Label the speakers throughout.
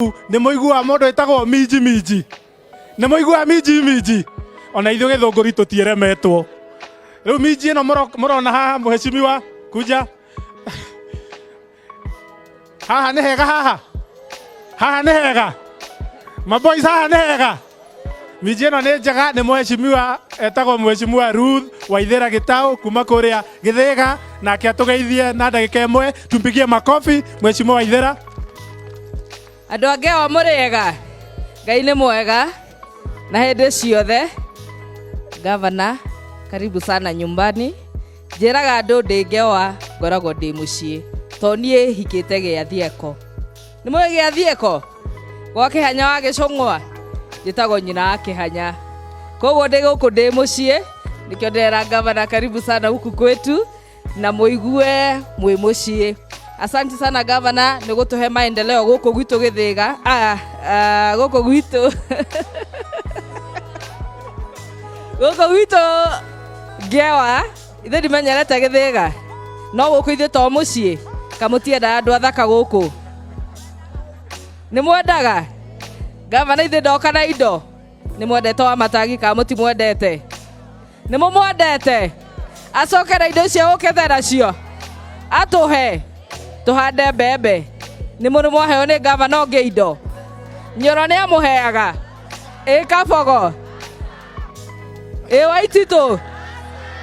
Speaker 1: Nĩ mũigua mũndũ etagwo Minji Minji. Nĩ mũigua Minji Minji. Ona ithuĩ Gĩthũngũri tũtieremetwo. Rĩu Minji ĩno mũrona haha mheshimiwa kuja. Haha nĩ hega haha. Haha nĩ hega. Maboys haha nĩ hega. Minji ĩno nĩ njega nĩ mheshimiwa etagwo mheshimiwa Ruth Waithera Gitau kuma kũrĩa Gĩthĩga nake atũgeithie na ndagĩka ĩmwe. Tumpigie makofi mheshimiwa Waithera.
Speaker 2: Andũ angĩ o mũrĩega, Ngai nĩ mwega na hĩndĩ ciothe. Gavana, karibu sana nyumbani. Njĩraga andũ ndĩngewa ngoragwo ndĩ mũciĩ, to niĩ hikĩte Gĩathieko. Nĩ mũĩ Gĩathieko? Gwa Kĩhanya wa Gĩcũng'wa, njĩtagwo nyina wa Kĩhanya. Koguo ndĩ gũkũ ndĩ mũciĩ, nĩkĩo ndĩrera gavana karibu sana huku kwetu na mũigue mwĩ mũciĩ. Asante sana gavana nĩ gũtũhe maendeleo gũkũ gwitũ Gĩthĩga. Gũkũ gwitũ gũkũ gwitũ Ngewa, ithe ndimenyerete Gĩthĩga. No gũkũ ithe to mũciĩ, kamũtiendaga andũ athaka gũkũ. Nĩ mwendaga? Gavana ithe ndoka na indo. Nĩ mwendete wa matagi ka mũtimwendete? Nĩ mũmwendete? Acoke na indo icio gũkethera cio. Atũhe. Tuhande mbembe. Nĩ mũrĩ mwaheo nĩ gavana ũngĩ indo. Nyoro nĩ amũheaga. Kabogo. Waititũ.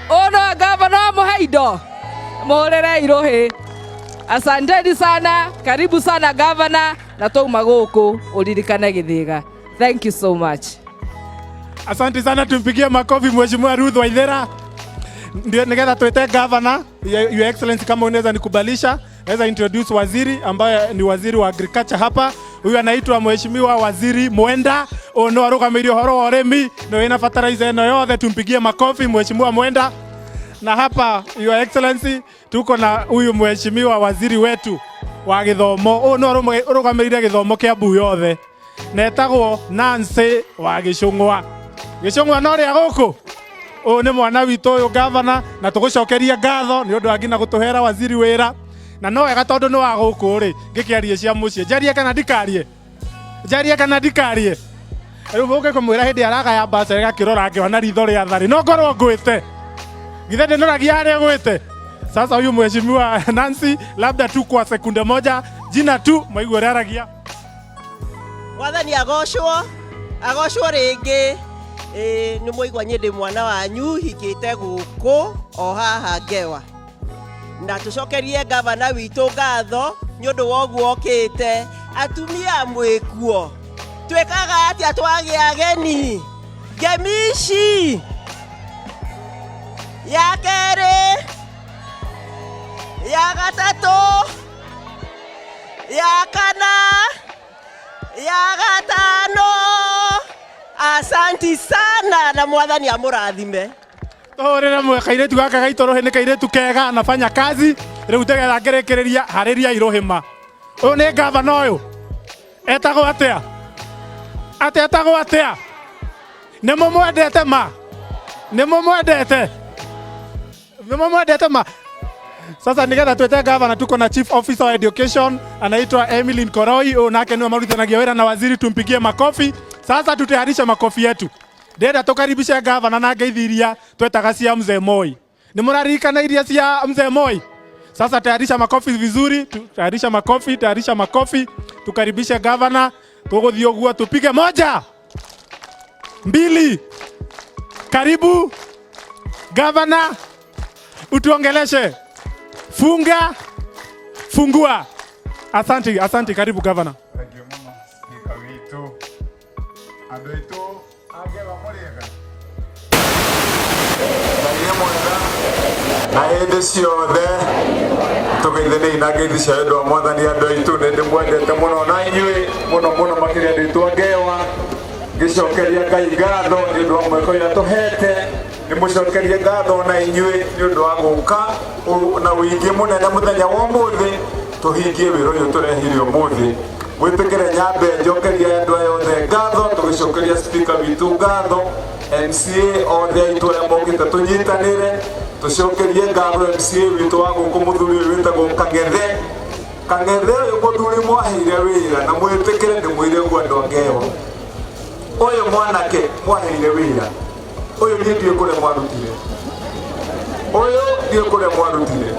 Speaker 2: Ono gavana amũhe indo. Mũhũrĩre Irũhĩ. Asanteni sana. Karibu sana gavana. Na tũma gũkũ ũririkane Gĩthĩga. Thank you so much.
Speaker 1: Asante sana, tumpigie makofi mheshimiwa Ruth Waithera. Ndio nigetha tuite gavana. Your Excellency, kama unaweza nikubalisha, naweza introduce waziri ambaye ni waziri wa agriculture hapa. Huyu anaitwa mheshimiwa Waziri Mwenda. Ono arũgamĩrĩire ũhoro wa ũrĩmi na wĩna fertilizer ĩno yothe. Tumpigie makofi mheshimiwa Mwenda. Na hapa Your Excellency tuko na huyu mheshimiwa waziri wetu wa gĩthomo. Ono arũgamĩrĩire gĩthomo kĩa Mbu yothe. Netagwo Nancy wa Gĩcũng'wa. Gĩcũng'wa no rĩa gũkũ. O nĩ mwana witũ ũyũ gavana na tũgũcokeria ngatho nĩ ũndũ wa nginya gũtũhera waziri wĩra. Na no wega tondũ nĩ wa gũkũ rĩ, ngĩkĩarie cia mũciĩ. Njarie kana ndikarie? Njarie kana ndikarie? Rĩu mũke kũmwĩra hĩndĩ aragaya mbaca ĩgakĩrora ngĩona ritho rĩa tharĩ. No ngorwo ngwĩte. Githe ndĩnoragia harĩa gwĩte. Sasa huyu mheshimiwa Nancy, labda tu kwa sekunde moja, jina tu mwaigua ũrĩa aragia.
Speaker 3: Wathani agocwo rĩngĩ. Nĩ mũigua nyĩ ndĩ mwana wanyu hikĩte gũkũ o haha Ngewa. Na tũcokerie gavana witũ ngatho nĩ ũndũ wa ũguo okĩte. Atumia mwĩkuo, twĩkaga atĩa twagĩa ageni? Ngemici ya kerĩ, ya gatatũ, ya kana, ya gatano. Asanti sana na mwathani amũrathime.
Speaker 1: Tũhũrĩre mwe kairĩtu gaka gaitũ Rũhĩ nĩ kairĩtu kega anafanya kazi. Rĩu ndegetha ngĩrĩkĩrĩria harĩria Irũhĩ ma. Ũyũ nĩ gavana ũyũ. Etagwo atĩa? Etagwo atĩa? Nĩ mũmwendete ma? Nĩ mũmwendete? Nĩ mũmwendete ma? Sasa nigetha twete gavana tuko na Chief Officer wa Education anaitwa Emily Nkoroi. Ũyũ nake nĩwe marutithanagia wĩra na waziri, tumpigie makofi. Sasa tutayarisha makofi yetu. Ndenda tukaribisha gavana na ngeithi iria twetaga cia Mzee Moi. Ni mũraririkana iria cia Mzee Moi? Sasa tayarisha makofi vizuri, tayarisha makofi. Tukaribisha gavana, tugũthiĩ ũguo tupige moja. Mbili. Karibu. Gavana, utuongeleshe. Funga. Fungua. Asante, karibu gavana.
Speaker 4: Andũ aitũ a Ngewa mũrĩega. Na hĩndĩ ciothe tũgeithaniei na ngeithi cia wendo wa Mwathani. Andũ aitũ nĩ ndĩmwendete mũno na inyuĩ mũno makĩria andũ aitũ a Ngewa. Ngĩcokeria Ngai ngatho nĩ ũndũ wa mweke ũrĩa tũhete. Nĩmũcokerie ngatho na inyuĩ nĩ ũndũ wa gũka na ũingĩ mũnene mũthenya wa ũmũthĩ tũhingie wĩra ũyũ tũrehire ũmũthĩ. Mwĩtĩkĩre nyambe njokeria andũ aya othe ngatho, tũgĩcokeria speaker witũ ngatho, MCA othe aitũ arĩa mokĩte tũnyitanĩre, tũcokerie ngatho MCA witũ wa gũkũ mũthuri ũyũ wĩtagwo Kang'ethe, Kang'ethe uyu muthuri mwaheire wira na mwitikire ndimwire uguo andu angewa uyu mwanake mwaheire wira uyu ni ndiye kure mwarutire uyu ndiye kure mwarutire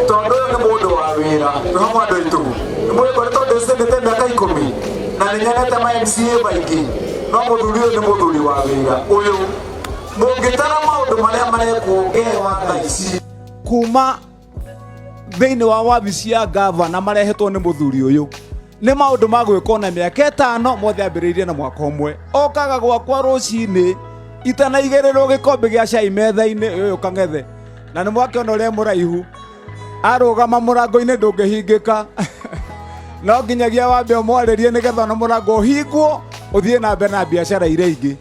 Speaker 4: tondu uyu ni mundu wa wira ni hamwe andu aitu ni mwikore tondu icindite miaka 10 na ni nyanete ma MCA baingi no muthuri uyu ni muthuri wa wira uyu mungitara maundu maria marekwo ngewa thaa ici
Speaker 5: kuma thĩinĩ wa wabici ya gavana marehetwo nĩ mũthuri ũyũ nĩ maũndũ ma gwĩkwo na mĩaka 5 mothe ambĩrĩirie na mwaka ũmwe okaga gwakwa rũcinĩ itanaigĩrĩrwo gĩkombe gĩa cai metha-inĩ ũyũ Kang'ethe na nĩ mwakĩona ũrĩa mũraihu arũgama mũrango-inĩ ndũngĩhingĩka no nginyagia wambe ũmwarĩrie nĩgetha ona mũrango ũhingwo ũthiĩ na mbere na biacara iria ingĩ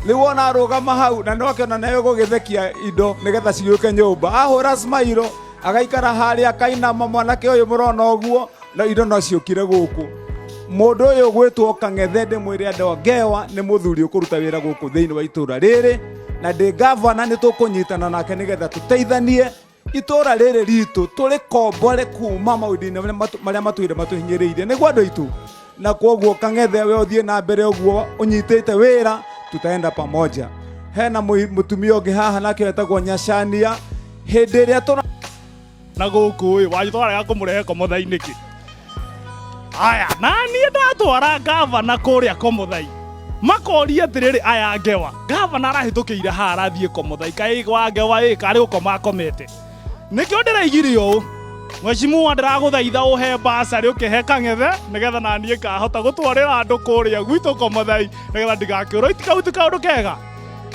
Speaker 5: rĩu wona arũgama hau na nĩ wakĩona nayo gũgĩthekia indo nĩgetha cigĩũke nyũmba ahũra smile agaikara harĩa akainama mwanake ũyũ mũrona ũguo na indo no ciũkire gũkũ mũndũ ũyũ gwĩtwo Kang'ethe ndĩmwĩre andũ a Ngewa nĩ mũthuri ũkũruta wĩra gũkũ thĩinĩ wa itũra rĩrĩ na ndĩ gavana nĩ tũkũnyitana nake nĩgetha tũteithanie itũra rĩrĩ ritũ tũrĩ kombore kuma maũndũ-inĩ marĩa matũire matũhinyĩrĩirie nĩguo andũ aitũ na kwoguo Kang'ethe we ũthiĩ na mbere ũguo ũnyitĩte wĩra tutaenda pamoja hena mũtumia ũngĩ haha nake wetagwo Nyacania hĩndĩ ĩrĩa tũra
Speaker 6: na gũkũ ĩ wagĩtwaraga kũmũrehe Komuthai nĩkĩ aya na niĩ ndatwara gavana kũrĩa Komuthai makoria atĩrĩrĩ aya Ngewa gavana arahĩtũkĩire haha arathiĩ Komuthai kaĩ wa Ngewa ĩ karĩ gũkoma akomete nĩkĩo ndĩraigire ũũ Mheshimiwa ndĩragũthaitha ũhe basarĩ ũkĩhe Kang'ethe nĩgetha na niĩ ngahota gũtwarĩra andũ kũrĩa gwitũ Komuthai nĩgetha ndigakĩũrwo itikauti kaũndũ kega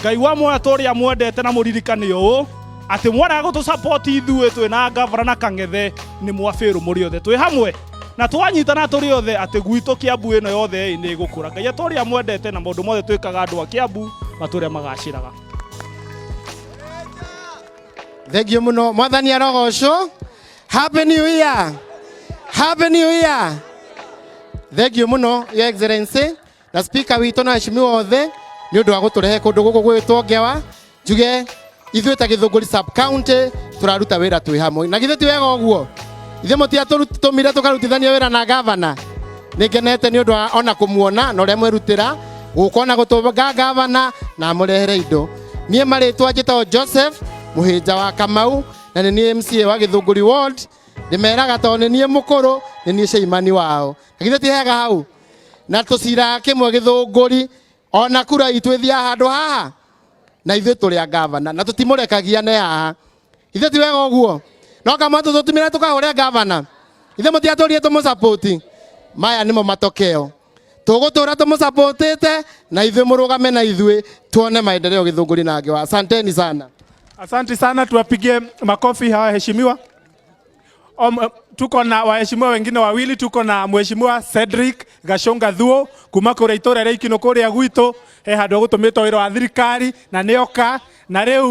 Speaker 6: Ngai wa moya tũrĩa mwendete na mũririkane ũũ atĩ mwana gũtũsupport ithuĩ twĩna gavana na Kang'ethe nĩ mwabĩrũ mũrĩ othe twĩ hamwe na twanyitana tũrĩ othe atĩ gwitũ Kiambu ĩno yothe nĩ ĩgũkũra Ngai tũrĩa mwendete na maũndũ mothe twĩkaga andũ a Kiambu matũrĩa magacĩraga
Speaker 7: Thengio muno mwathani arogocwo Happy New Year Happy New Year Thengio muno Your Excellency na speaker witũ na heshimiwa othe nĩ ũndũ wa gũtũrehe kũndũ gũkũ gwĩtwo Ngewa njuge ithuĩ ta Gĩthũngũri sub county tũraruta wĩra twĩ hamwe na githĩ ti wega ũguo ithuĩ mũtiatũmire tũkarutithania wĩra na gavana nĩngenete nĩ ũndũ wa ona kũmuona na ũrĩa mwerutĩra gũka na gũtũnga gavana na mũrehere indo niĩ marĩtwa njĩtagwo Joseph Mũhĩnja wa Kamau na nĩ niĩ MCA wa Gĩthũngũri ward ndĩmeraga tondũ nĩ niĩ mũkũrũ nĩ niĩ ceimani wao na githĩ ti hega hau na tũciraga kĩmwe Gĩthũngũri ona kura itũ ĩthiaga handũ haha na ithuĩ tũrĩ a gavana na tũtimũrekagia ne haha ithuĩ ti wega ũguo no kama tũtũmĩre tũkahũre gavana ithuĩ mũtiatũrire tũmũsupport maya nĩmo matokeo tũgũtũra tũmũsupport na ithuĩ mũrũgame na ithuĩ tuone maendeleo Gĩthũngũri na Ngewa asanteni sana.
Speaker 1: Asante sana, tuwapigie makofi hawa heshimiwa. Tuko na waheshimiwa wengine wawili, tuko na Mheshimiwa Cedric Gachonga Thuo kuma kũrĩa itũra rĩa Ikino kũrĩa gwitũ handũ gũtũmĩtwo wĩra wa thirikari na nĩoka na rĩu